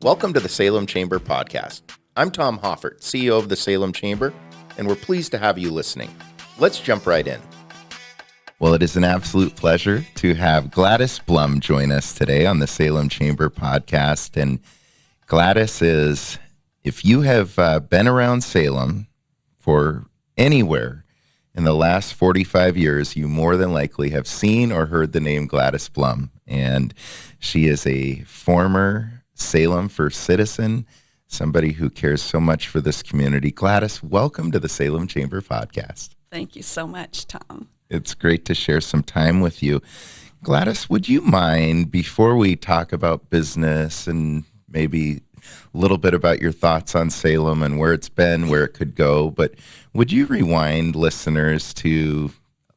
Welcome to the Salem Chamber Podcast. I'm Tom Hoffert, CEO of the Salem Chamber, and we're pleased to have you listening. Let's jump right in. Well, it is an absolute pleasure to have Gladys Blum join us today on the Salem Chamber Podcast. And Gladys is, if you have been around Salem for anywhere in the last 45 years, you more than likely have seen or heard the name Gladys Blum. And she is a former Salem First citizen, somebody who cares so much for this community. Gladys, welcome to the Salem Chamber Podcast. Thank you so much, Tom. It's great to share some time with you. Gladys, would you mind, before we talk about business and maybe a little bit about your thoughts on Salem and where it's been, where it could go, but would you rewind listeners to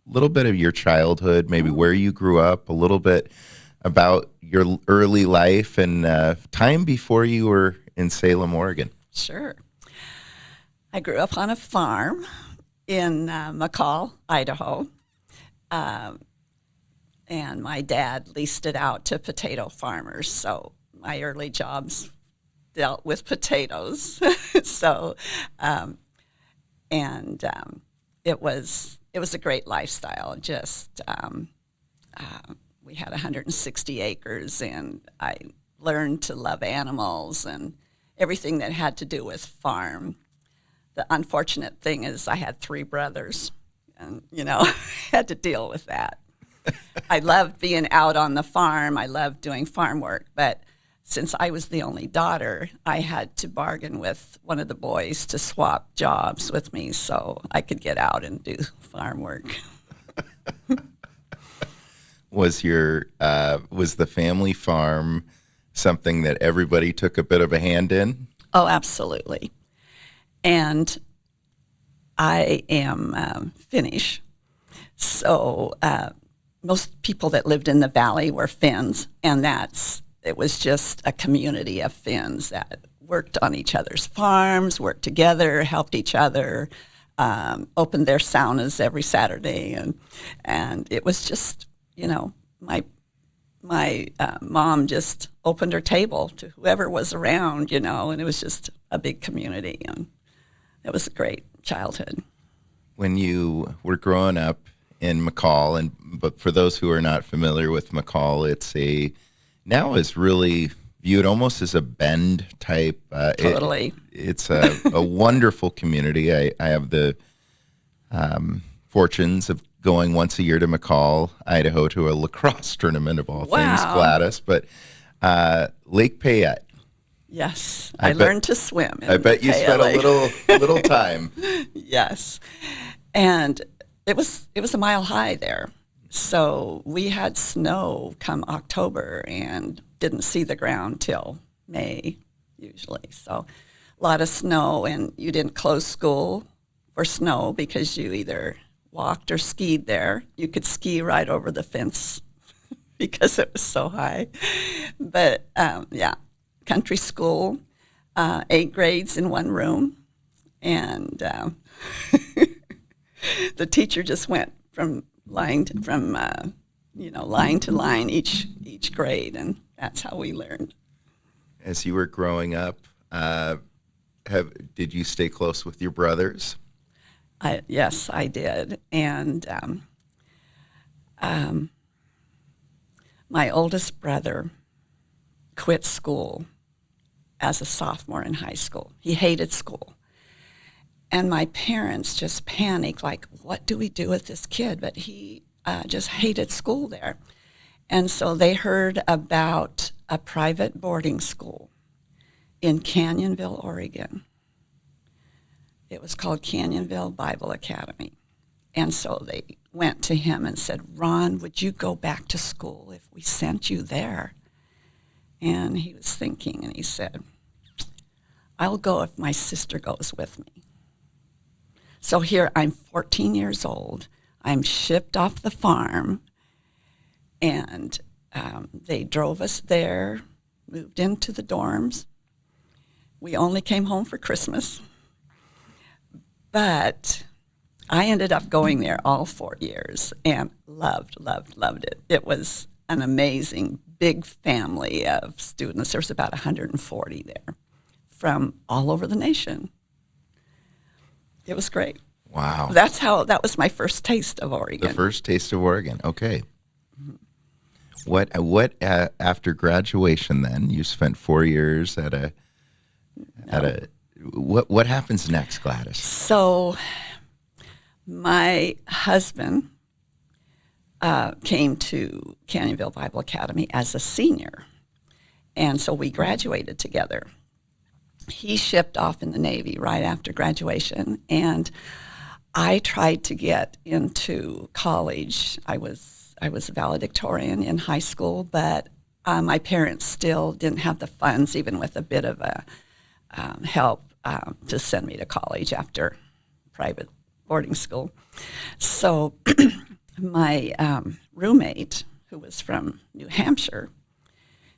a little bit of your childhood, maybe where you grew up, a little bit about your early life and time before you were in Salem, Oregon? Sure. I grew up on a farm in McCall, Idaho, and my dad leased it out to potato farmers, so my early jobs dealt with potatoes. So, it was a great lifestyle. Just we had 160 acres, and I learned to love animals and everything that had to do with farm. The unfortunate thing is I had 3 brothers, and, had to deal with that. I loved being out on the farm. I loved doing farm work, but since I was the only daughter, I had to bargain with one of the boys to swap jobs with me so I could get out and do farm work. Was the family farm something that everybody took a bit of a hand in? Oh, absolutely. And I am Finnish, so most people that lived in the valley were Finns, and it was just a community of Finns that worked on each other's farms, worked together, helped each other, opened their saunas every Saturday, and it was just, my mom just opened her table to whoever was around, and it was just a big community, and it was a great childhood. When you were growing up in McCall, but for those who are not familiar with McCall, now is really viewed almost as a Bend type. Totally. It's a wonderful community. I have the fortunes of going once a year to McCall, Idaho, to a lacrosse tournament of all things, Gladys. But Lake Payette. Yes, I learned to swim. I bet you spent a little time. Yes, and it was a mile high there. So we had snow come October and didn't see the ground till May usually. So a lot of snow, and you didn't close school for snow because you either walked or skied there. You could ski right over the fence because it was so high. But country school, 8 grades in one room, and the teacher just went from line to line each grade, and that's how we learned. As you were growing up, did you stay close with your brothers? Yes, I did, and my oldest brother quit school as a sophomore in high school. He hated school. And my parents just panicked, like, what do we do with this kid? But he just hated school there. And so they heard about a private boarding school in Canyonville, Oregon. It was called Canyonville Bible Academy. And so they went to him and said, Ron, would you go back to school if we sent you there? And he was thinking, and he said, I'll go if my sister goes with me. So here I'm 14 years old. I'm shipped off the farm, and they drove us there, moved into the dorms. We only came home for Christmas. But I ended up going there all 4 years and loved it. It was an amazing big family of students. There was about 140 there from all over the nation. It was great. Wow. That was my first taste of Oregon. The first taste of Oregon. Okay. What after graduation then, you spent 4 years what happens next, Gladys? So my husband came to Canyonville Bible Academy as a senior, and so we graduated together. He shipped off in the Navy right after graduation, and I tried to get into college. I was a valedictorian in high school, but my parents still didn't have the funds, even with a bit of a help, to send me to college after private boarding school. So my roommate, who was from New Hampshire,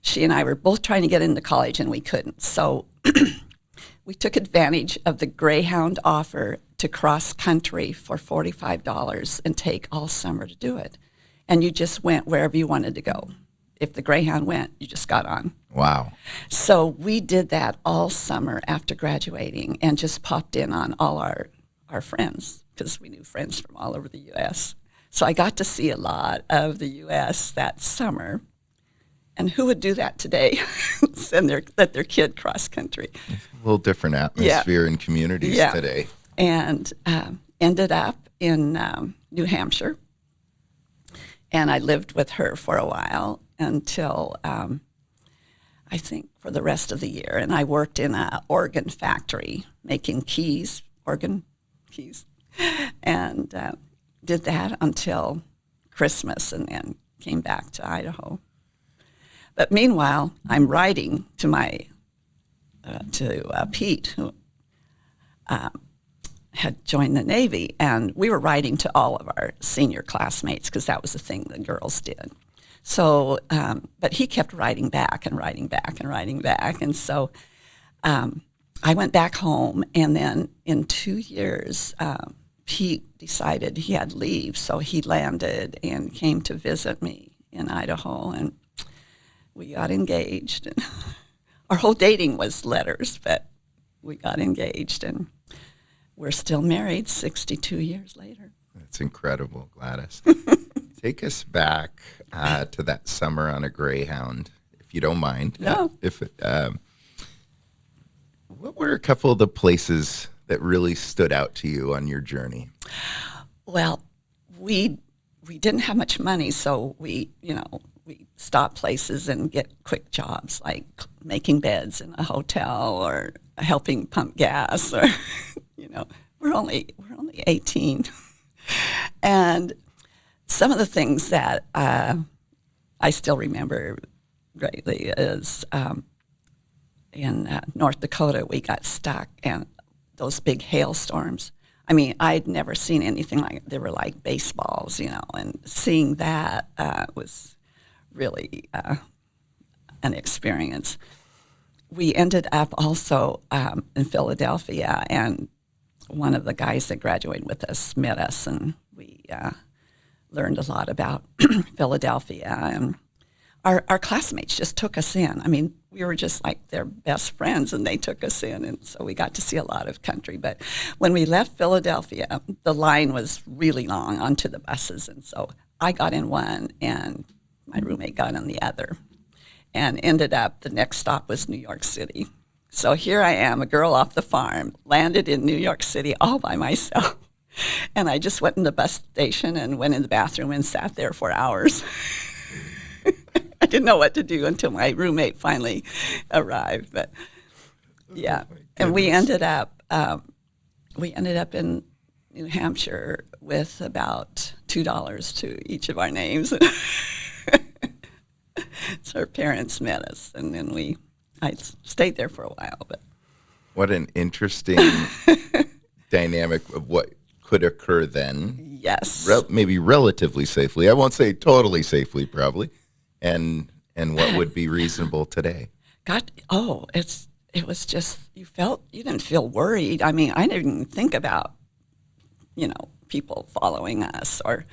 she and I were both trying to get into college, and we couldn't. So we took advantage of the Greyhound offer to cross country for $45 and take all summer to do it. And you just went wherever you wanted to go. If the Greyhound went, you just got on. Wow. So we did that all summer after graduating and just popped in on all our friends, because we knew friends from all over the U.S. So I got to see a lot of the U.S. that summer. And who would do that today? Let their kid cross country. A little different atmosphere in communities today. And ended up in New Hampshire. And I lived with her for a while until, I think, for the rest of the year. And I worked in an organ factory making organ keys. And did that until Christmas, and then came back to Idaho. But meanwhile, I'm writing to Pete, who had joined the Navy, and we were writing to all of our senior classmates because that was the thing the girls did. So, but he kept writing back and writing back and writing back, and so I went back home, and then in 2 years, Pete decided he had leave, so he landed and came to visit me in Idaho, and we got engaged. And our whole dating was letters, but we got engaged, and we're still married 62 years later. That's incredible, Gladys. Take us back to that summer on a Greyhound, if you don't mind. No. What were a couple of the places that really stood out to you on your journey? Well, we didn't have much money, so we stop places and get quick jobs like making beds in a hotel or helping pump gas, or we're only 18. And some of the things that I still remember greatly is in North Dakota, we got stuck and those big hailstorms. I mean, I'd never seen anything like it. They were like baseballs, and seeing that was really an experience. We ended up also in Philadelphia, and one of the guys that graduated with us met us, and we learned a lot about Philadelphia. And our classmates just took us in. I mean, we were just like their best friends, and they took us in, and so we got to see a lot of country. But when we left Philadelphia, the line was really long onto the buses, and so I got in one, and my roommate got in the other, and ended up, the next stop was New York City. So here I am, a girl off the farm, landed in New York City all by myself. And I just went in the bus station and went in the bathroom and sat there for hours. I didn't know what to do until my roommate finally arrived. But yeah, and we ended up in New Hampshire with about $2 to each of our names. So our parents met us, and then I stayed there for a while. But what an interesting dynamic of what could occur then. Yes. Maybe relatively safely. I won't say totally safely, probably. And what would be reasonable today? It was just, you didn't feel worried. I mean, I didn't even think about, people following us or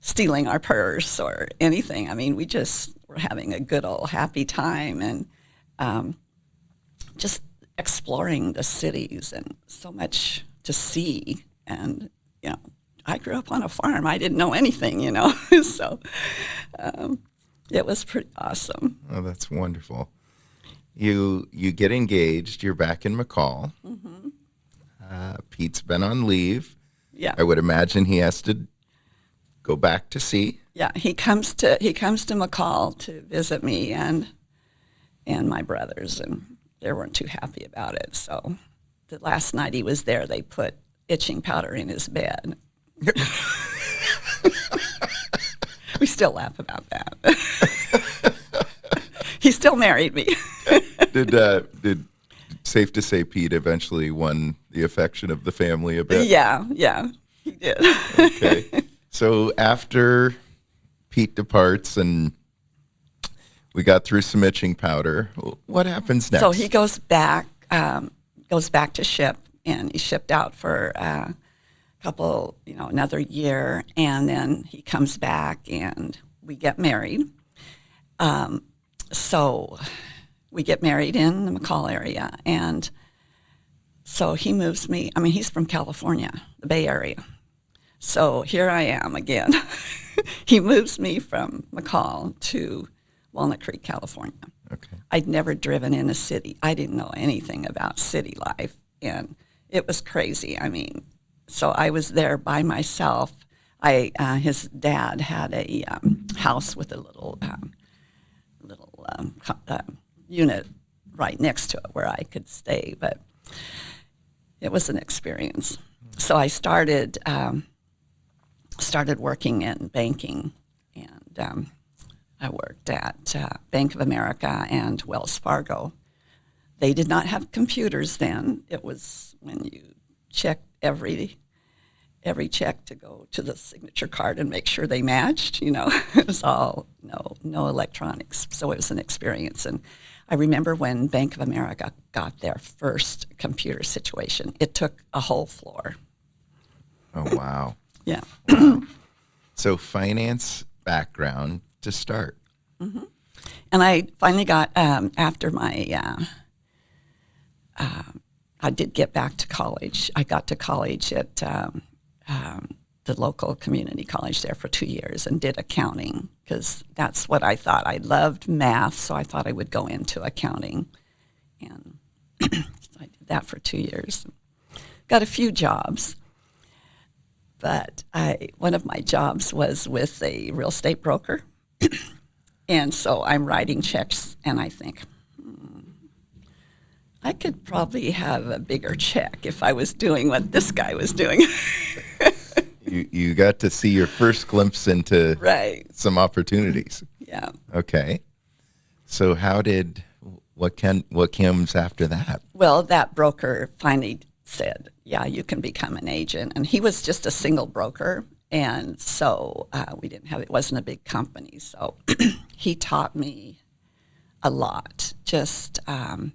stealing our purse or anything. I mean, we just were having a good old happy time and just exploring the cities and so much to see. And, I grew up on a farm. I didn't know anything, so it was pretty awesome. Oh, that's wonderful. You get engaged. You're back in McCall. Mm-hmm. Pete's been on leave. Yeah. I would imagine he has to go back to sea. Yeah, he comes to McCall to visit me and my brothers, and they weren't too happy about it. So the last night he was there, they put itching powder in his bed. We still laugh about that. He still married me. Did safe to say Pete eventually won the affection of the family a bit? Yeah, he did. Okay. So after Pete departs and we got through some itching powder, what happens next? So he goes back to ship, and he shipped out for a couple, another year, and then he comes back and we get married. So we get married in the McCall area, and so he moves me. I mean, he's from California, the Bay Area. So here I am again. He moves me from McCall to Walnut Creek, California. Okay. I'd never driven in a city. I didn't know anything about city life, and it was crazy. I mean, so I was there by myself. His dad had a house with a little unit right next to it where I could stay, but it was an experience. So I started working in banking, and I worked at Bank of America and Wells Fargo. They did not have computers then. It was when you checked every check to go to the signature card and make sure they matched. It was all no electronics. So it was an experience. And I remember when Bank of America got their first computer situation, it took a whole floor. Oh, wow. Yeah. Wow. So finance background to start. Mm-hmm. And I finally got, after my, I did get back to college. I got to college at the local community college there for 2 years and did accounting because that's what I thought. I loved math, so I thought I would go into accounting. And so I did that for 2 years. Got a few jobs, but one of my jobs was with a real estate broker. And so I'm writing checks, and I think, I could probably have a bigger check if I was doing what this guy was doing. You got to see your first glimpse into some opportunities. Yeah. Okay. So what comes after that? Well, that broker finally said, yeah, you can become an agent. And he was just a single broker. And so it wasn't a big company. So he taught me a lot, just a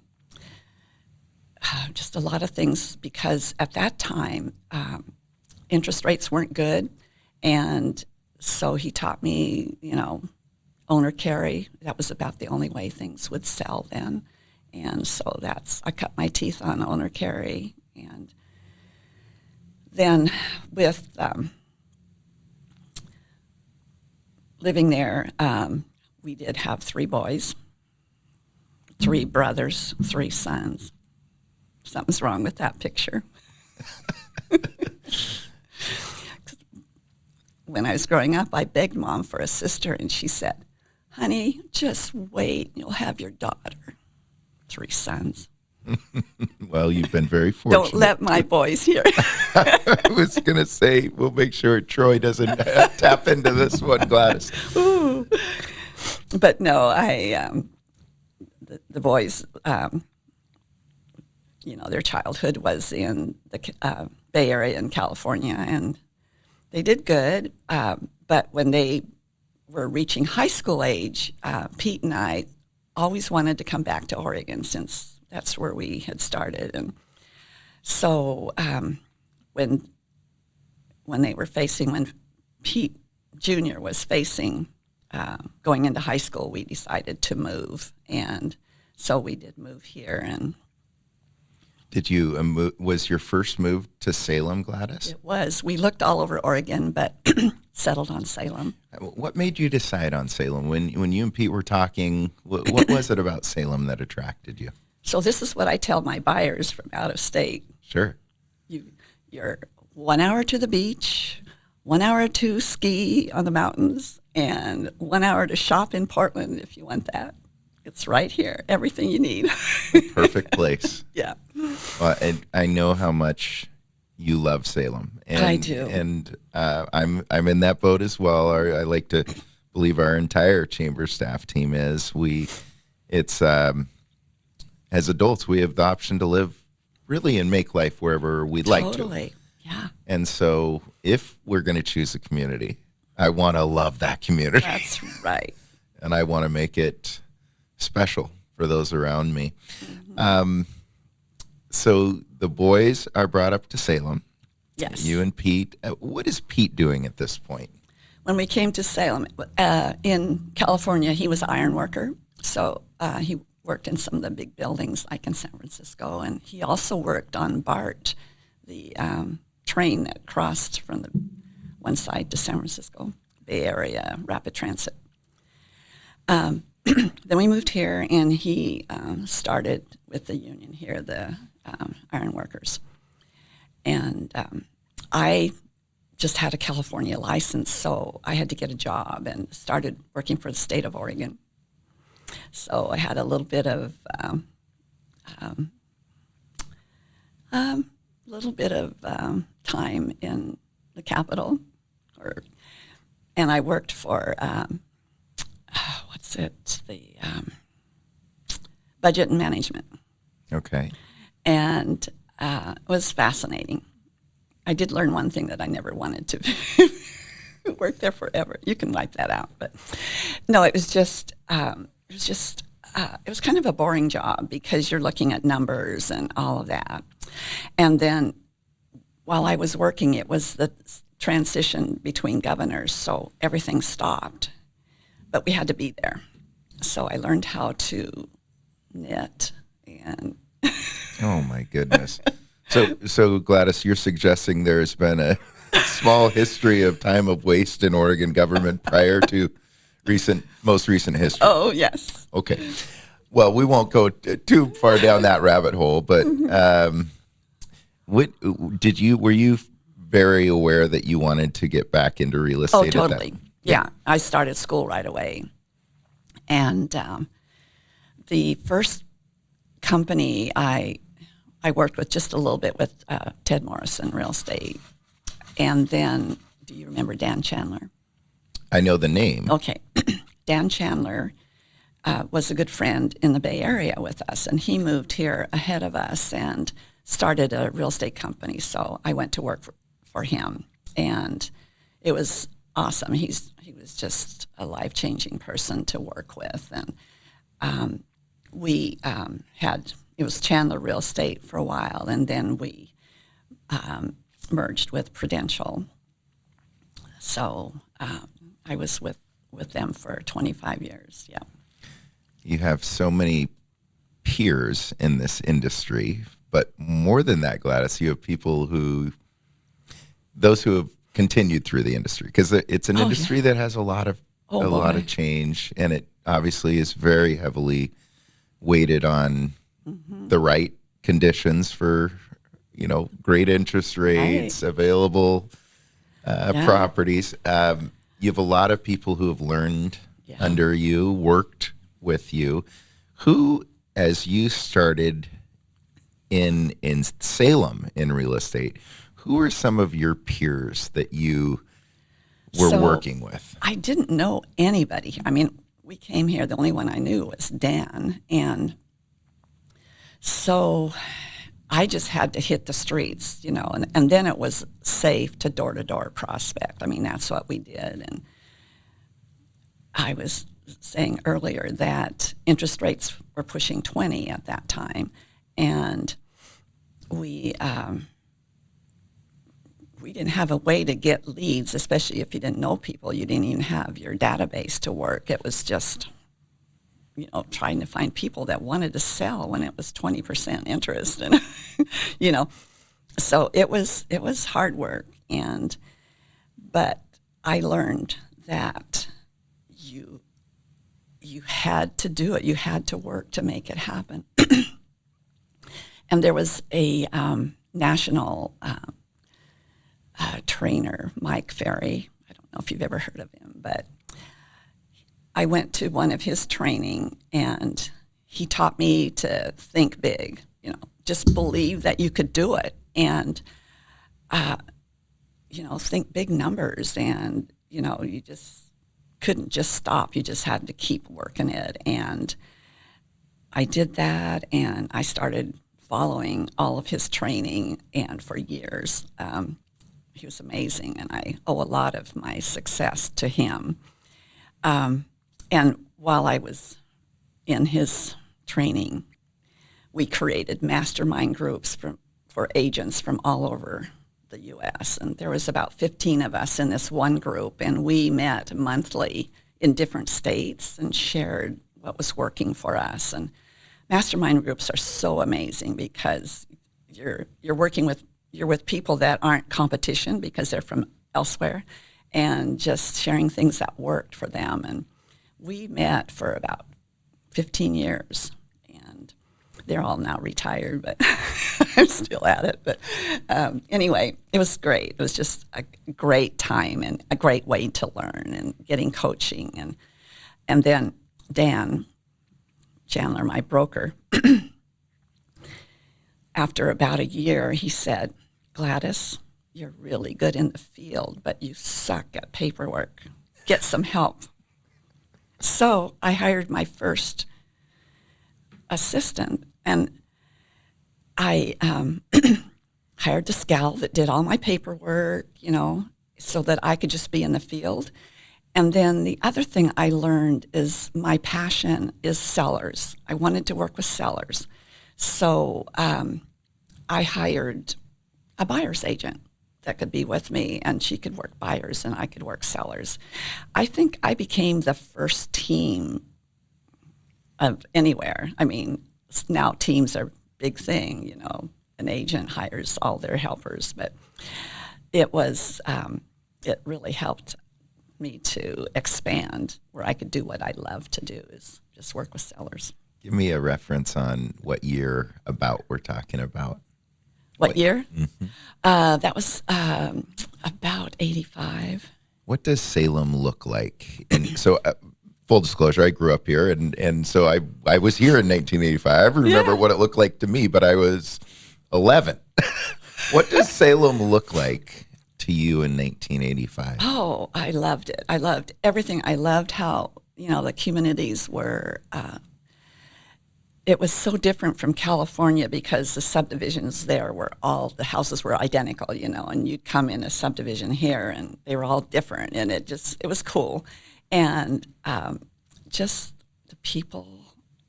lot of things, because at that time, interest rates weren't good. And so he taught me, owner carry. That was about the only way things would sell then. And so I cut my teeth on owner carry. And then with living there, we did have 3 boys, 3 brothers, 3 sons. Something's wrong with that picture. When I was growing up, I begged Mom for a sister, and she said, honey, just wait, you'll have your daughter. 3 sons. Well, you've been very fortunate. Don't let my boys hear. I was going to say, we'll make sure Troy doesn't tap into this one, Gladys. Ooh. But no, the boys, their childhood was in the Bay Area in California, and they did good. But when they were reaching high school age, Pete and I always wanted to come back to Oregon since that's where we had started. And so when Pete junior was facing going into high school, we decided to move, and so we did move here. And Did you was your first move to Salem, Gladys? it was. We looked all over Oregon, but settled on Salem. What made you decide on Salem? When you and Pete were talking, what was it about Salem that attracted you? So this is what I tell my buyers from out of state. Sure. You're 1 hour to the beach, 1 hour to ski on the mountains, and 1 hour to shop in Portland if you want that. It's right here, everything you need. Perfect place. Yeah. Well, and I know how much you love Salem. And, I do. And I'm in that boat as well. I like to believe our entire chamber staff team is. As adults, we have the option to live really and make life wherever we'd like to. Totally. Yeah. And so if we're going to choose a community, I want to love that community. That's right. And I want to make it special for those around me. Mm-hmm. So the boys are brought up to Salem. Yes. You and Pete. What is Pete doing at this point? When we came to Salem, in California, he was an iron worker. So he worked in some of the big buildings like in San Francisco. And he also worked on BART, the train that crossed from the one side to San Francisco, Bay Area, rapid transit. Then we moved here, and he started with the union here, the iron workers. And I just had a California license, so I had to get a job and started working for the state of Oregon. So I had a little bit of time in the Capitol, and I worked for the budget and management. Okay. And it was fascinating. I did learn one thing that I never wanted to work there forever. You can wipe that out, but no, it was kind of a boring job because you're looking at numbers and all of that. And then while I was working, it was the transition between governors, so everything stopped. But we had to be there. So I learned how to knit and Oh my goodness. So Gladys, you're suggesting there's been a small history of time of waste in Oregon government prior to most recent history. Oh, yes. Okay. Well, we won't go too far down that rabbit hole, but were you very aware that you wanted to get back into real estate? Oh, totally. Yeah. I started school right away. And the first company I worked with just a little bit with Ted Morrison Real Estate. And then, do you remember Dan Chandler? I know the name. Okay. Dan Chandler was a good friend in the Bay Area with us, and he moved here ahead of us and started a real estate company. So I went to work for him, and it was awesome. He was just a life-changing person to work with. And we it was Chandler Real Estate for a while, and then we merged with Prudential. So I was with them for 25 years, yeah. You have so many peers in this industry, but more than that, Gladys, you have people those who have continued through the industry, because it's an industry that has a lot of change, and it obviously is very heavily weighted on the right conditions for, great interest rates, available properties. You have a lot of people who have learned under you, worked with you. Who, as you started in Salem in real estate, who are some of your peers that you were working with? I didn't know anybody. I mean, we came here, the only one I knew was Dan. And so I just had to hit the streets, and then it was safe to door-to-door prospect. I mean, that's what we did. And I was saying earlier that interest rates were pushing 20 at that time. And we we didn't have a way to get leads, especially if you didn't know people. You didn't even have your database to work. It was just, trying to find people that wanted to sell when it was 20% interest, and so it was hard work. But I learned that you had to do it. You had to work to make it happen. And there was a national trainer, Mike Ferry. I don't know if you've ever heard of him, but I went to one of his training, and he taught me to think big, just believe that you could do it, and, think big numbers, and, you just couldn't just stop. You just had to keep working it. And I did that, and I started following all of his training, and for years, he was amazing, and I owe a lot of my success to him. And while I was in his training, we created mastermind groups for agents from all over the U.S. And there was about 15 of us in this one group, and we met monthly in different states and shared what was working for us. And mastermind groups are so amazing because you're with people that aren't competition because they're from elsewhere, and just sharing things that worked for them. And we met for about 15 years, and they're all now retired, but I'm still at it. But anyway, it was great. It was just a great time and a great way to learn and getting coaching. And then Dan Chandler, my broker, after about a year, he said, "Gladys, you're really good in the field, but you suck at paperwork. Get some help." So I hired my first assistant, and I hired this gal that did all my paperwork, so that I could just be in the field. And then the other thing I learned is my passion is sellers. I wanted to work with sellers. So I hired a buyer's agent that could be with me, and she could work buyers and I could work sellers. I think I became the first team of anywhere. I mean, now teams are a big thing, an agent hires all their helpers, but it was, it really helped me to expand where I could do what I love to do, is just work with sellers. Give me a reference on what year about we're talking about. What year? Mm-hmm. That was about 85. What does Salem look like? And so, full disclosure, I grew up here, and so I was here in 1985. I remember what it looked like to me, but I was 11. What does Salem look like to you in 1985? Oh, I loved it. I loved everything. I loved how, the communities were, it was so different from California because the subdivisions there were the houses were identical, and you'd come in a subdivision here and they were all different, and it was cool. And just the people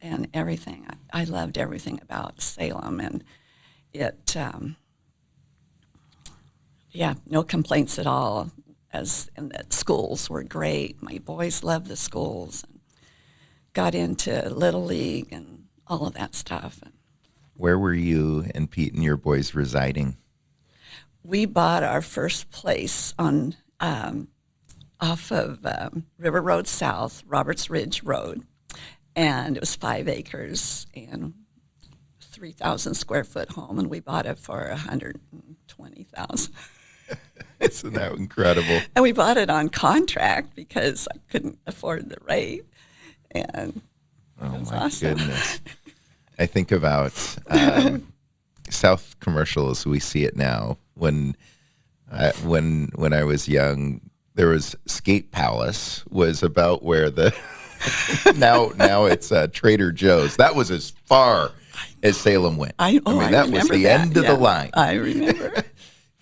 and everything. I loved everything about Salem, and it, no complaints at all. And the schools were great. My boys loved the schools and got into Little League and all of that stuff. Where were you and Pete and your boys residing? We bought our first place on off of River Road South, Roberts Ridge Road, and it was 5 acres and 3,000 square foot home, and we bought it for $120,000. Isn't that incredible? And we bought it on contract because I couldn't afford the rate, and oh my awesome. Goodness! I think about South Commercial as we see it now. When I was young, there was Skate Palace was about where the now it's Trader Joe's. That was as far as Salem went. I mean, that was the end of the line. I remember.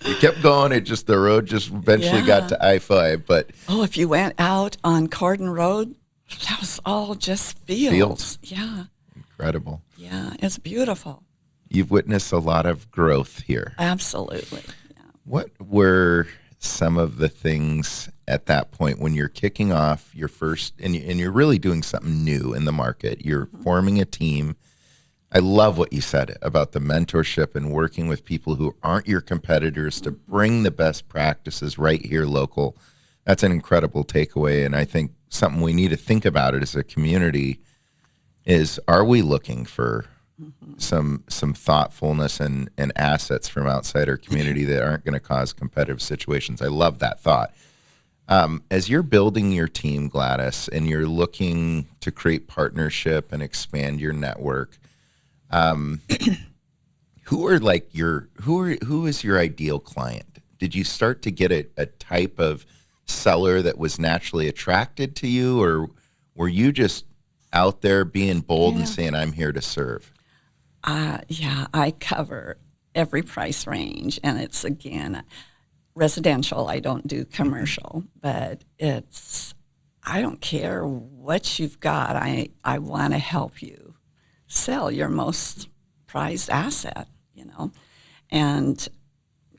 You kept going. The road just eventually got to I-5. But if you went out on Cordon Road, that was all just fields. Yeah. Incredible. Yeah, it's beautiful. You've witnessed a lot of growth here. Absolutely. Yeah. What were some of the things at that point when you're kicking off your first, and you're really doing something new in the market? You're forming a team. I love what you said about the mentorship and working with people who aren't your competitors to bring the best practices right here local. That's an incredible takeaway, and I think something we need to think about it as a community is, are we looking for some thoughtfulness and assets from outside our community that aren't going to cause competitive situations? I love that thought. As you're building your team, Gladys, and you're looking to create partnership and expand your network, who is your ideal client? Did you start to get a type of seller that was naturally attracted to you, or were you just out there being bold and saying, I'm here to serve? Yeah, I cover every price range, and it's, again, residential. I don't do commercial, but I don't care what you've got. I want to help you sell your most prized asset, and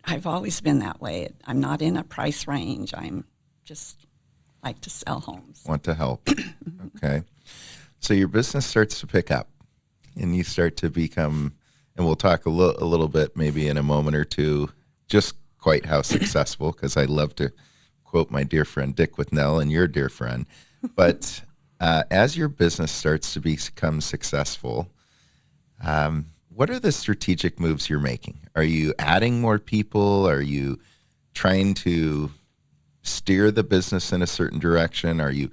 I've always been that way. I'm not in a price range. I'm just like to sell homes. Want to help. Okay. So your business starts to pick up, and you start to become, and we'll talk a little bit maybe in a moment or two, just quite how successful, because I love to quote my dear friend Dick Withnell and your dear friend. But as your business starts to become successful, what are the strategic moves you're making? Are you adding more people? Are you trying to steer the business in a certain direction? Are you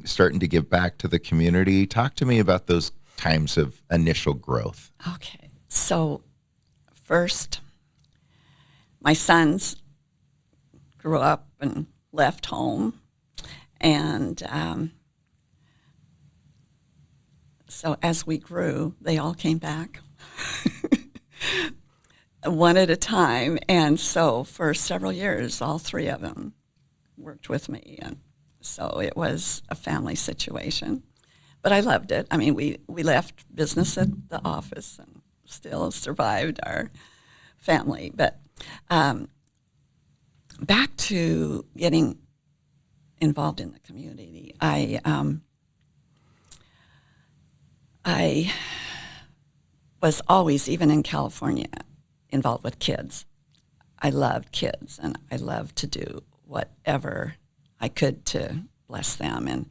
starting to give back to the community? Talk to me about those times of initial growth. Okay. So first, my sons grew up and left home. And so as we grew, they all came back one at a time. And so for several years, all three of them worked with me. And so it was a family situation. But I loved it. I mean, we left business at the office and still survived our family. But back to getting involved in the community, I was always, even in California, involved with kids. I loved kids, and I loved to do whatever I could to bless them. And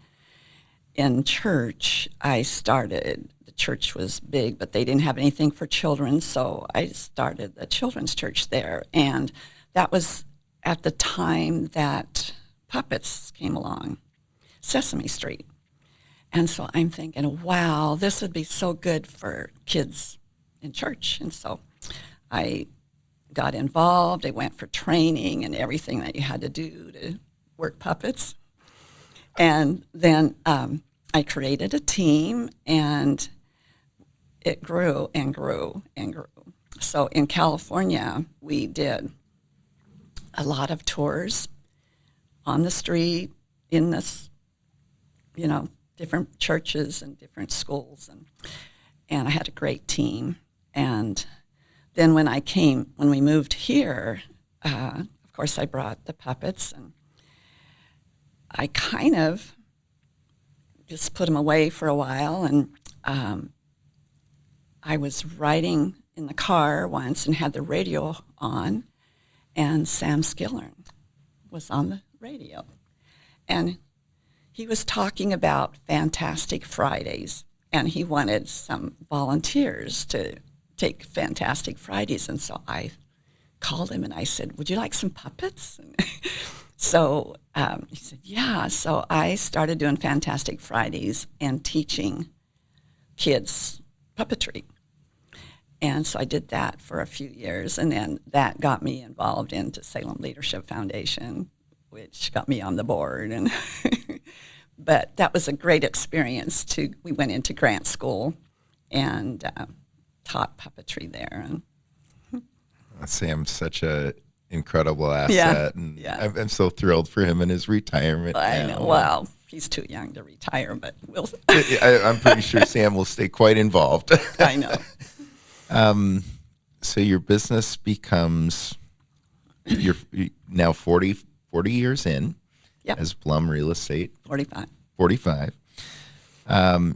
in church, the church was big, but they didn't have anything for children, so I started the children's church there. And that was at the time that puppets came along, Sesame Street. And so I'm thinking, wow, this would be so good for kids in church. And so I got involved. I went for training and everything that you had to do to work puppets. And then I created a team, and it grew and grew and grew. So in California, we did a lot of tours on the street, in this, different churches and different schools. And I had a great team. And then when we moved here, of course, I brought the puppets, and I kind of just put them away for a while. And I was riding in the car once and had the radio on, and Sam Skillern was on the radio. And he was talking about Fantastic Fridays, and he wanted some volunteers to take Fantastic Fridays. And so I called him and I said, would you like some puppets? So he said, yeah. So I started doing Fantastic Fridays and teaching kids puppetry. And so I did that for a few years, and then that got me involved into Salem Leadership Foundation, which got me on the board. And but that was a great experience too. We went into grant school and taught puppetry there. And Sam's such a incredible asset, and I'm so thrilled for him in his retirement. I know. Well, he's too young to retire, but we'll. I'm pretty sure Sam will stay quite involved. I know. So your business becomes you're now 40 years in Yep. as Blum Real Estate. 45. 45.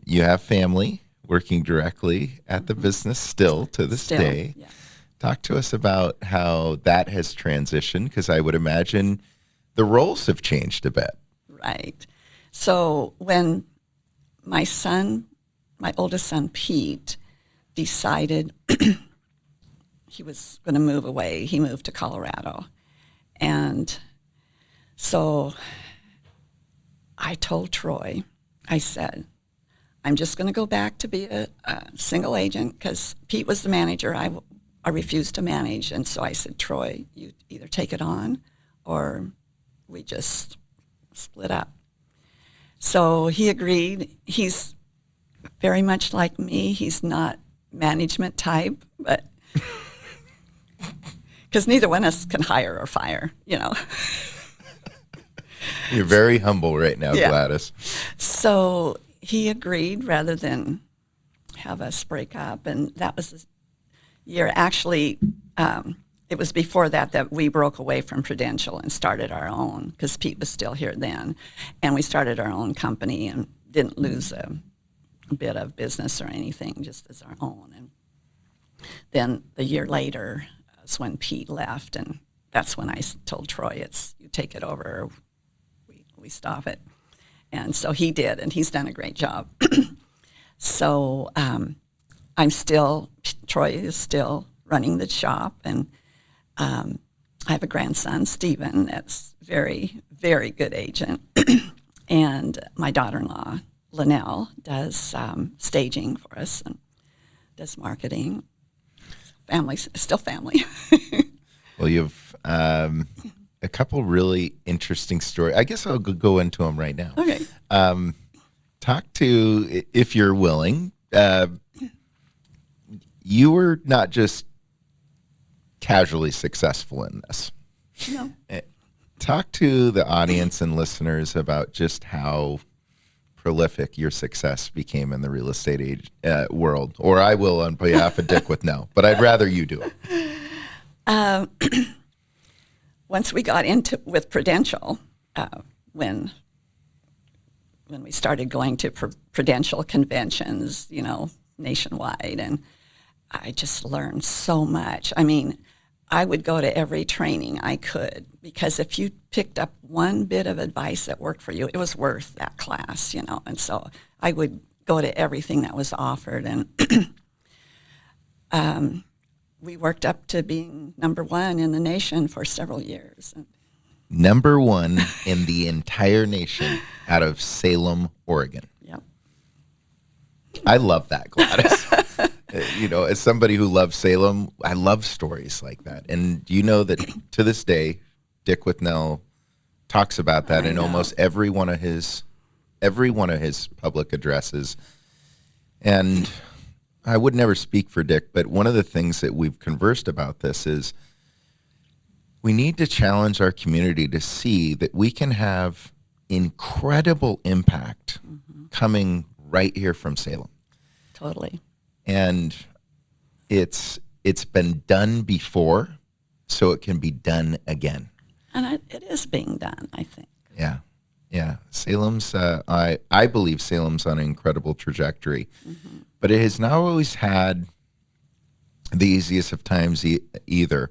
You have family working directly at the business still to this day. Yeah. Talk to us about how that has transitioned, because I would imagine the roles have changed a bit. Right. So when my oldest son, Pete, decided he was going to move away, he moved to Colorado. And so I told Troy, I said, I'm just going to go back to be a single agent because Pete was the manager. I refused to manage. And so I said, Troy, you either take it on or we just split up. So he agreed. He's very much like me. He's not management type, but because neither one of us can hire or fire, you know. You're very humble right now, Yeah. Gladys. So he agreed rather than have us break up. And that was the year, actually, it was before that we broke away from Prudential and started our own, because Pete was still here then. And we started our own company and didn't lose a bit of business or anything, just as our own. And then the year later is when Pete left, and that's when I told Troy, you take it over or we stop it. And so he did, and he's done a great job. So Troy is still running the shop, and I have a grandson, Stephen, that's very, very good agent. And my daughter-in-law, Linnell, does staging for us and does marketing. Still family. Well, you have a couple really interesting stories. I guess I'll go into them right now. Okay. Talk to, if you're willing, you were not just casually successful in this. No. Talk to the audience and listeners about just how prolific your success became in the real estate world. Or I will on behalf of Dick with no, but I'd rather you do it. Once we got with Prudential, when we started going to Prudential conventions, you know, nationwide, and I just learned so much. I mean, I would go to every training I could, because if you picked up one bit of advice that worked for you, it was worth that class, you know. And so I would go to everything that was offered, and we worked up to being number one in the nation for several years. Number one in the entire nation out of Salem, Oregon. Yep. I love that, Gladys. You know, as somebody who loves Salem, I love stories like that. And you know that to this day, Dick Whitnell talks about that in almost every one of his public addresses. And I would never speak for Dick, but one of the things that we've conversed about this is we need to challenge our community to see that we can have incredible impact coming right here from Salem. Totally. And it's been done before, so it can be done again. And it is being done, I think. Yeah. Yeah. Salem's, I believe Salem's on an incredible trajectory, but it has not always had the easiest of times either.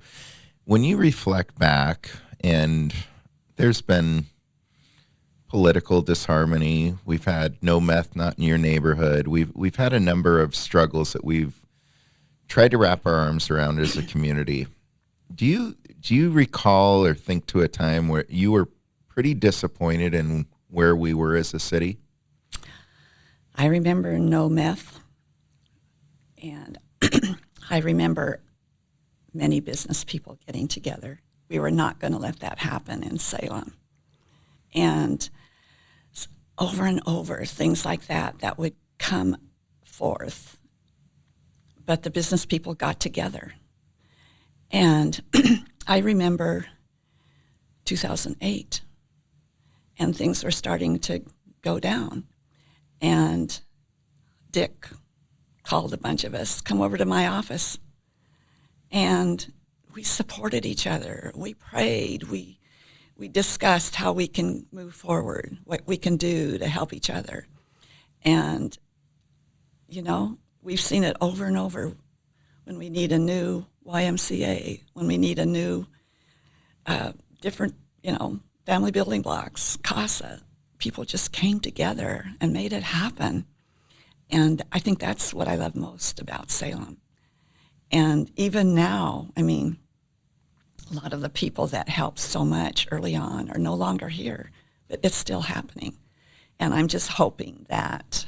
When you reflect back, and there's been political disharmony, we've had no meth not in your neighborhood, we've had a number of struggles that we've tried to wrap our arms around as a community. Do you recall or think to a time where you were pretty disappointed in where we were as a city? I remember no meth, and I remember many business people getting together. We were not going to let that happen in Salem. And over and over, things like that would come forth. But the business people got together. And I remember 2008, and things were starting to go down. And Dick called a bunch of us, come over to my office. And we supported each other. We prayed. We discussed how we can move forward, what we can do to help each other. And, you know, we've seen it over and over when we need a new YMCA, when we need a new different, you know, family building blocks, CASA. People just came together and made it happen. And I think that's what I love most about Salem. And even now, I mean, a lot of the people that helped so much early on are no longer here, but it's still happening. And I'm just hoping that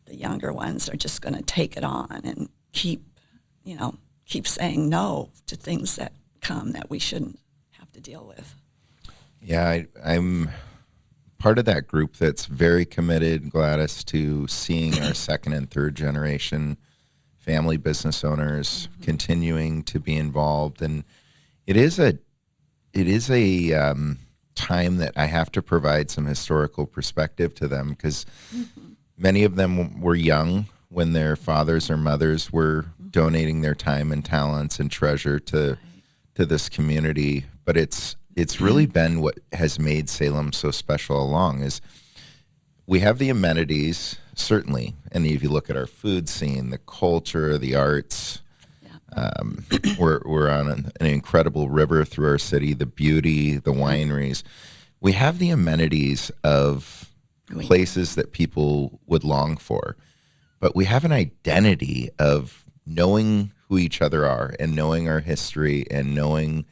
the younger ones are just going to take it on and keep saying no to things that come that we shouldn't have to deal with. Yeah, I'm part of that group that's very committed, Gladys, to seeing our second and third generation family business owners continuing to be involved. And it is a time that I have to provide some historical perspective to them, because many of them were young when their fathers or mothers were donating their time and talents and treasure to this community. But it's really been what has made Salem so special along is we have the amenities, certainly, and if you look at our food scene, the culture, the arts, we're on an incredible river through our city, the beauty, the wineries. We have the amenities of places that people would long for, but we have an identity of knowing who each other are and knowing our history and knowing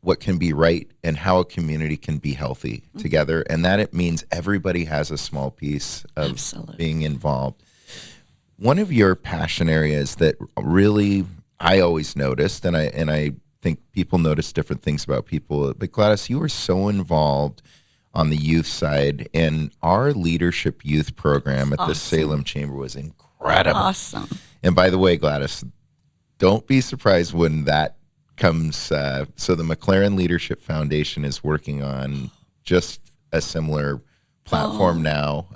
what can be right and how a community can be healthy together, and that it means everybody has a small piece of being involved. One of your passion areas that really I always noticed, and I think people notice different things about people, but Gladys, you were so involved on the youth side, and our leadership youth program at the Salem Chamber was incredible. Awesome. And by the way, Gladys, don't be surprised when that comes. So the McLaren Leadership Foundation is working on just a similar platform now.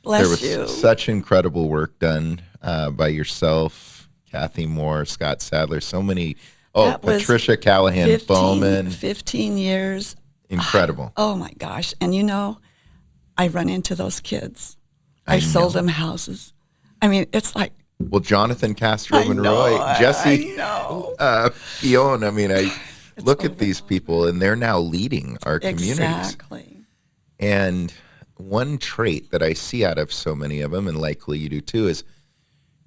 There was such incredible work done by yourself, Kathy Moore, Scott Sadler, so many. Patricia Callahan Bowman. 15 years. Incredible. Oh my gosh. And you know, I run into those kids. I sold them houses. I mean, it's like. Well, Jonathan Castro Monroy, Jesse Pion. I mean, look at these people, and they're now leading our communities. Exactly. And one trait that I see out of so many of them, and likely you do too, is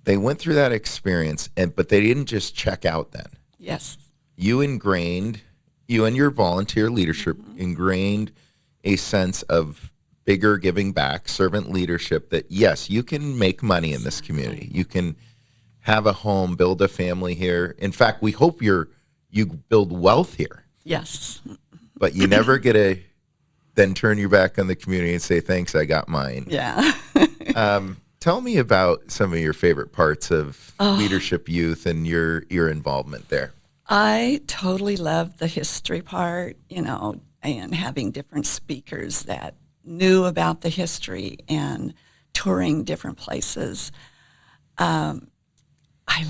they went through that experience, but they didn't just check out then. Yes. You and your volunteer leadership ingrained a sense of bigger giving back, servant leadership, that yes, you can make money in this community. You can have a home, build a family here. In fact, we hope you build wealth here. Yes. But you never get to then turn your back on the community and say, thanks, I got mine. Yeah. Tell me about some of your favorite parts of leadership youth and your involvement there. I totally love the history part, and having different speakers that knew about the history and touring different places. I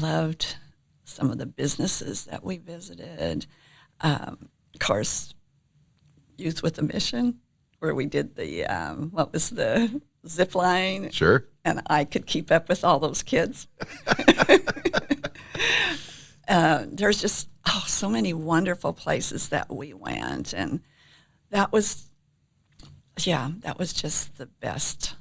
loved some of the businesses that we visited. Of course, Youth with a Mission, where we did the zip line. Sure. And I could keep up with all those kids. There's just so many wonderful places that we went, and that was just the best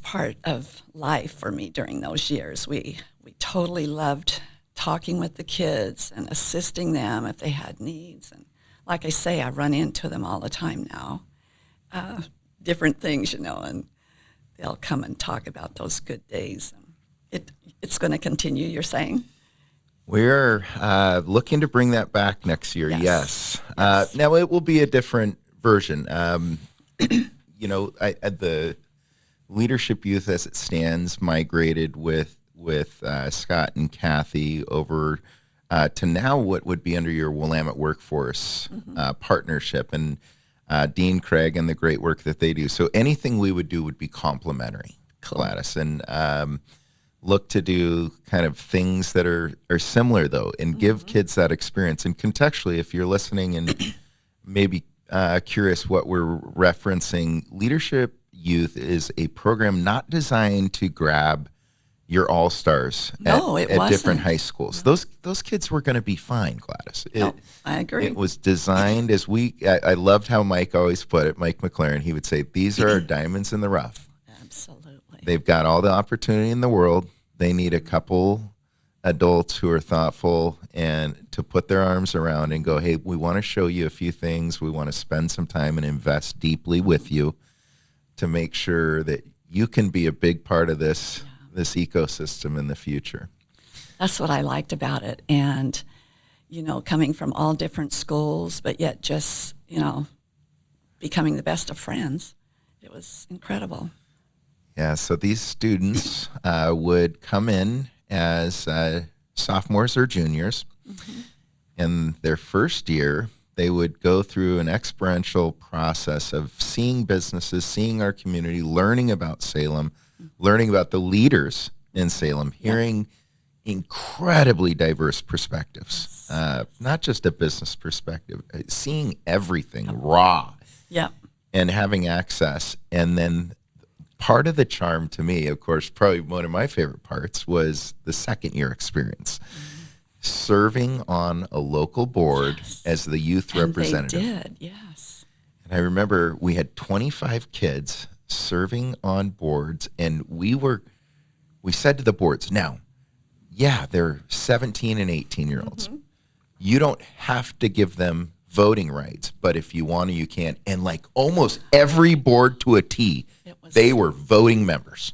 part of life for me during those years. We totally loved talking with the kids and assisting them if they had needs. And like I say, I run into them all the time now, different things, and they'll come and talk about those good days. It's going to continue, you're saying? We're looking to bring that back next year, yes. Now, it will be a different version. The leadership youth as it stands migrated with Scott and Kathy over to now what would be under your Willamette Workforce partnership, and Dean Craig and the great work that they do. So anything we would do would be complimentary, Gladys. And look to do kind of things that are similar, though, and give kids that experience. And contextually, if you're listening and maybe curious what we're referencing, Leadership Youth is a program not designed to grab your all-stars at different high schools. No. Those kids were going to be fine, Gladys. I agree. It was designed as I loved how Mike always put it, Mike McLaren. He would say, these are our diamonds in the rough. Absolutely. They've got all the opportunity in the world. They need a couple adults who are thoughtful and to put their arms around and go, hey, we want to show you a few things. We want to spend some time and invest deeply with you to make sure that you can be a big part of this ecosystem in the future. That's what I liked about it. And, coming from all different schools, but yet just, becoming the best of friends. It was incredible. Yeah, so these students would come in as sophomores or juniors. Mm-hmm. In their first year, they would go through an experiential process of seeing businesses, seeing our community, learning about Salem, learning about the leaders in Salem, hearing incredibly diverse perspectives, not just a business perspective, seeing everything raw and having access. And then part of the charm to me, of course, probably one of my favorite parts was the second year experience. Serving on a local board as the youth representative. They did, yes. And I remember we had 25 kids serving on boards, and we said to the boards, now, they're 17 and 18-year-olds. Mm-hmm. You don't have to give them voting rights, but if you want to, you can. And like almost every board to a T, they were voting members.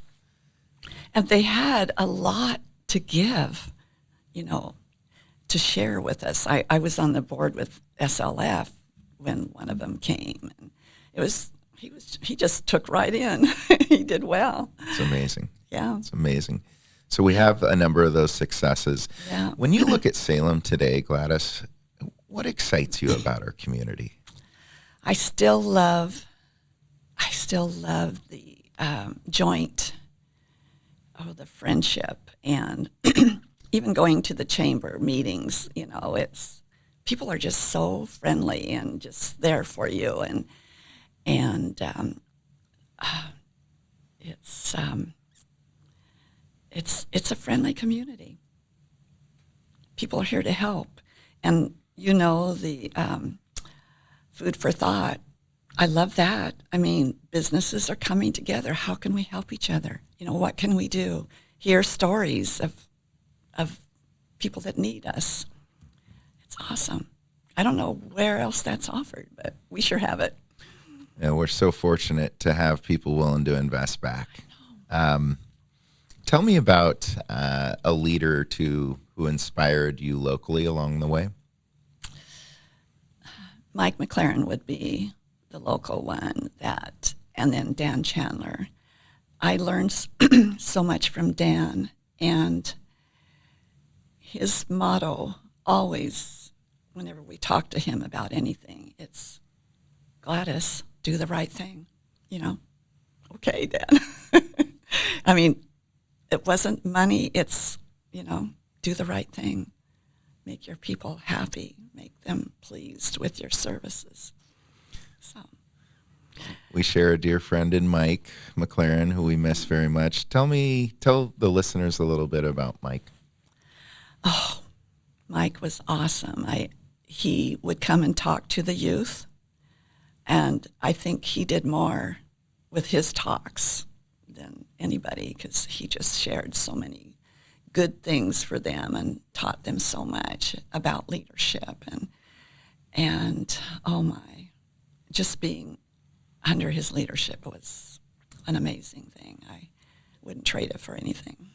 And they had a lot to give, to share with us. I was on the board with SLF when one of them came, and he just took right in. He did well. It's amazing. Yeah. It's amazing. So we have a number of those successes. Yeah. When you look at Salem today, Gladys, what excites you about our community? I still love the joint, the friendship, and even going to the chamber meetings. People are just so friendly and just there for you, and it's a friendly community. People are here to help, and the food for thought. I love that. I mean, businesses are coming together. How can we help each other? What can we do? Hear stories of people that need us. It's awesome. I don't know where else that's offered, but we sure have it. Yeah, we're so fortunate to have people willing to invest back. Tell me about a leader or two who inspired you locally along the way. Mike McLaren would be the local one, and then Dan Chandler. I learned so much from Dan, and his motto always, whenever we talk to him about anything, it's, Gladys, do the right thing. Okay, Dan. I mean, it wasn't money, it's, do the right thing. Make your people happy. Make them pleased with your services. So, we share a dear friend in Mike McLaren, who we miss very much. Tell the listeners a little bit about Mike. Oh, Mike was awesome. He would come and talk to the youth, and I think he did more with his talks than anybody, because he just shared so many good things for them and taught them so much about leadership, and oh my, just being under his leadership was an amazing thing. I wouldn't trade it for anything.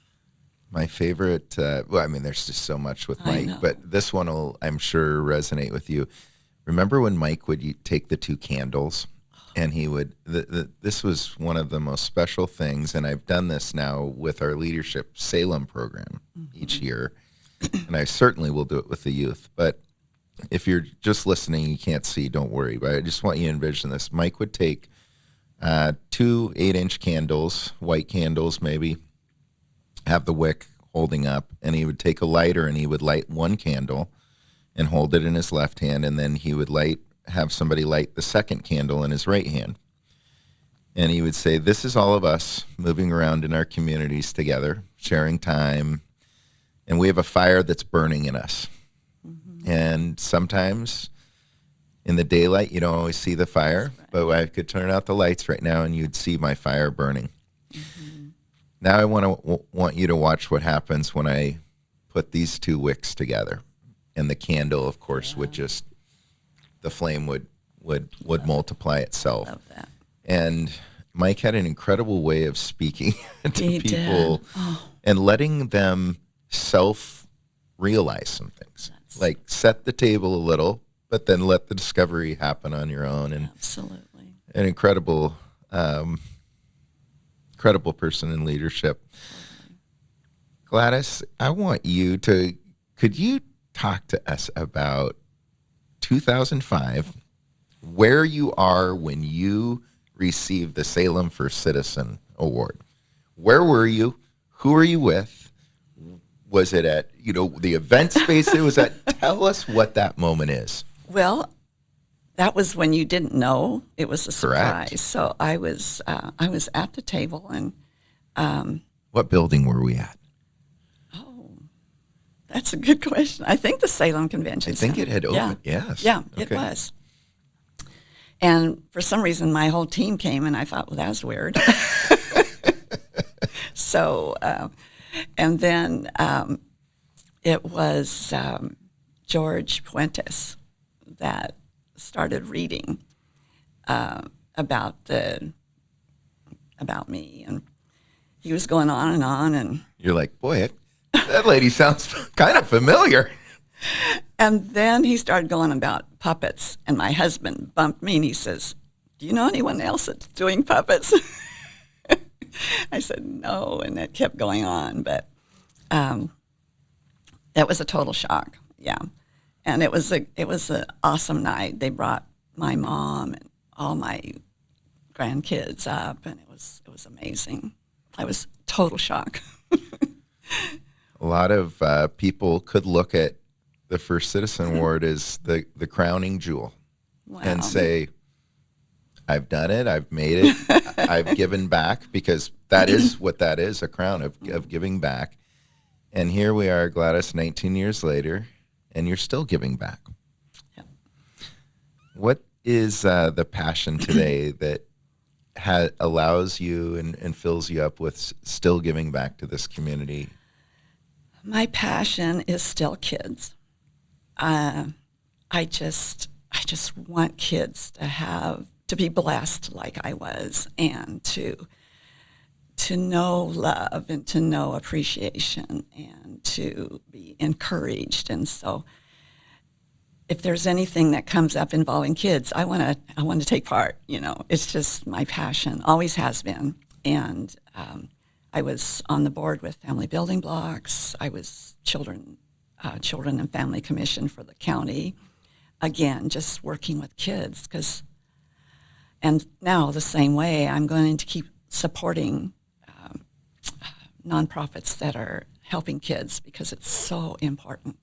My favorite, there's just so much with Mike, but this one will, I'm sure, resonate with you. Remember when Mike would take the 2 candles, and he would, this was one of the most special things, and I've done this now with our Leadership Salem program each year, and I certainly will do it with the youth. But if you're just listening, you can't see, don't worry, but I just want you to envision this. Mike would take 2 8-inch candles, white candles maybe, have the wick holding up, and he would take a lighter and he would light one candle and hold it in his left hand, and then he would have somebody light the second candle in his right hand. And he would say, this is all of us moving around in our communities together, sharing time, and we have a fire that's burning in us. Mm-hmm. And sometimes in the daylight, you don't always see the fire, but I could turn out the lights right now and you'd see my fire burning. Mm-hmm. Now I want you to watch what happens when I put these two wicks together. And the candle, of course, would just, the flame would multiply itself. Love that. And Mike had an incredible way of speaking to He people and letting them self-realize some things. Like set the table a little, but then let the discovery happen on your own. And absolutely. An incredible person in leadership. Gladys, I want you to, could you talk to us about 2005, where you are when you received the Salem First Citizen Award? Where were you? Who were you with? Was it at, the event space it was at? Tell us what that moment is. Well, that was when you didn't know. It was a surprise. Correct. So I was at the table, and what building were we at? oh, that's a good question. I think the Salem Convention I think Center. it had opened. Yes. Yeah, Okay. it was. And for some reason, my whole team came, and I thought, well, that's weird. So, and then it was George Puentes that started reading about me, and he was going on, and you're like, boy, that lady sounds kind of familiar. And then he started going about puppets, and my husband bumped me, and he says, do you know anyone else that's doing puppets? I said, no, and it kept going on, but that was a total shock, yeah. And it was an awesome night. They brought my mom and all my grandkids up, and it was amazing. I was total shock. A lot of people could look at the First Citizen Award as the crowning jewel. Wow. And say, I've done it, I've made it, I've given back, because that is what that is, a crown of giving back. And here we are, Gladys, 19 years later, and you're still giving back. Yep. What is the passion today that allows you and fills you up with still giving back to this community? My passion is still kids. I just want kids to be blessed like I was, and to know love and to know appreciation and to be encouraged. And so if there's anything that comes up involving kids, I want to take part. It's just my passion, always has been. And I was on the board with Family Building Blocks. I was Children and Family Commission for the county. Again, just working with kids, and now the same way, I'm going to keep supporting nonprofits that are helping kids, because it's so important.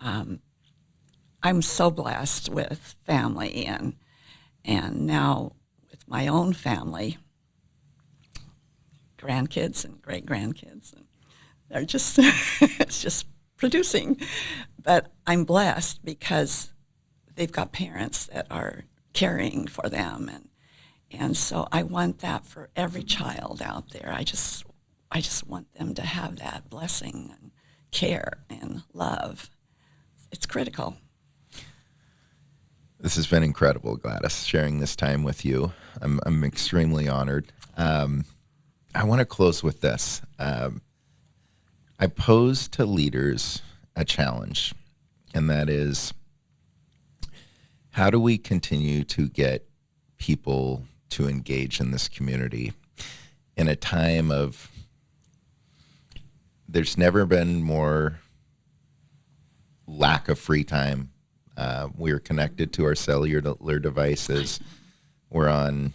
I'm so blessed with family, and now with my own family, grandkids and great grandkids, and they're just it's just producing. But I'm blessed because they've got parents that are caring for them, and so I want that for every child out there. I just want them to have that blessing and care and love. It's critical. This has been incredible, Gladys, sharing this time with you. I'm extremely honored. I want to close with this. I pose to leaders a challenge, and that is, how do we continue to get people to engage in this community in a time of, there's never been more lack of free time. We're connected to our cellular devices. We're on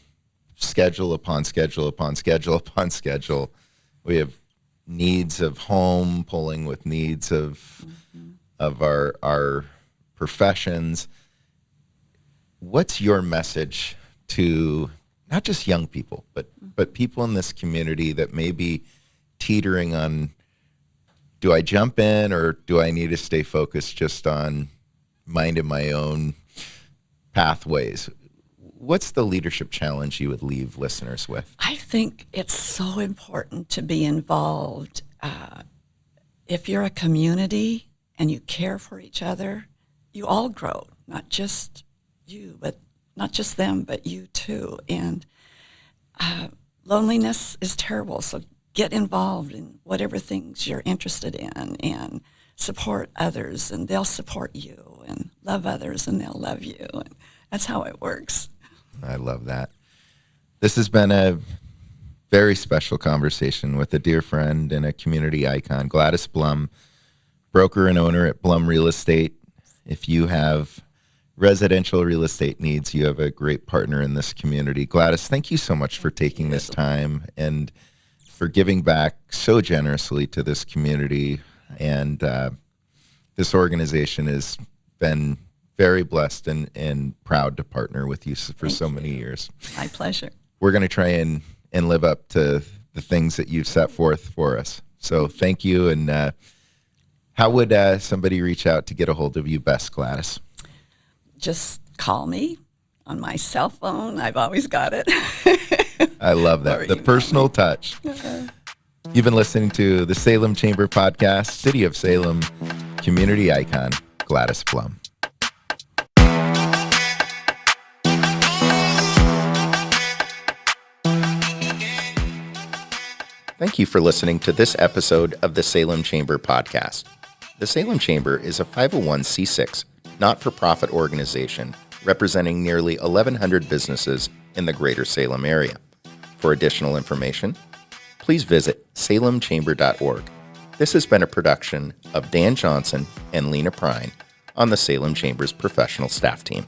schedule upon schedule upon schedule upon schedule. We have needs of home, pulling with needs of our professions. What's your message to not just young people, but people in this community that may be teetering on, do I jump in or do I need to stay focused just on minding my own pathways? What's the leadership challenge you would leave listeners with? I think it's so important to be involved. If you're a community and you care for each other, you all grow, not just you, but not just them, but you too. And loneliness is terrible, so get involved in whatever things you're interested in and support others, and they'll support you, and love others, and they'll love you. And that's how it works. I love that. This has been a very special conversation with a dear friend and a community icon, Gladys Blum, broker and owner at Blum Real Estate. If you have residential real estate needs, you have a great partner in this community. Gladys, thank you so much for taking this time and for giving back so generously to this community. And this organization has been very blessed and proud to partner with you for so many years. My pleasure. We're going to try and live up to the things that you've set forth for us. So thank you. And how would somebody reach out to get a hold of you best, Gladys? Just call me on my cell phone. I've always got it. I love that. The personal touch. You've been listening to the Salem Chamber Podcast, City of Salem community icon, Gladys Blum. Thank you for listening to this episode of the Salem Chamber Podcast. The Salem Chamber is a 501c6 not-for-profit organization representing nearly 1,100 businesses in the greater Salem area. For additional information, please visit salemchamber.org. This has been a production of Dan Johnson and Lena Prine on the Salem Chamber's professional staff team.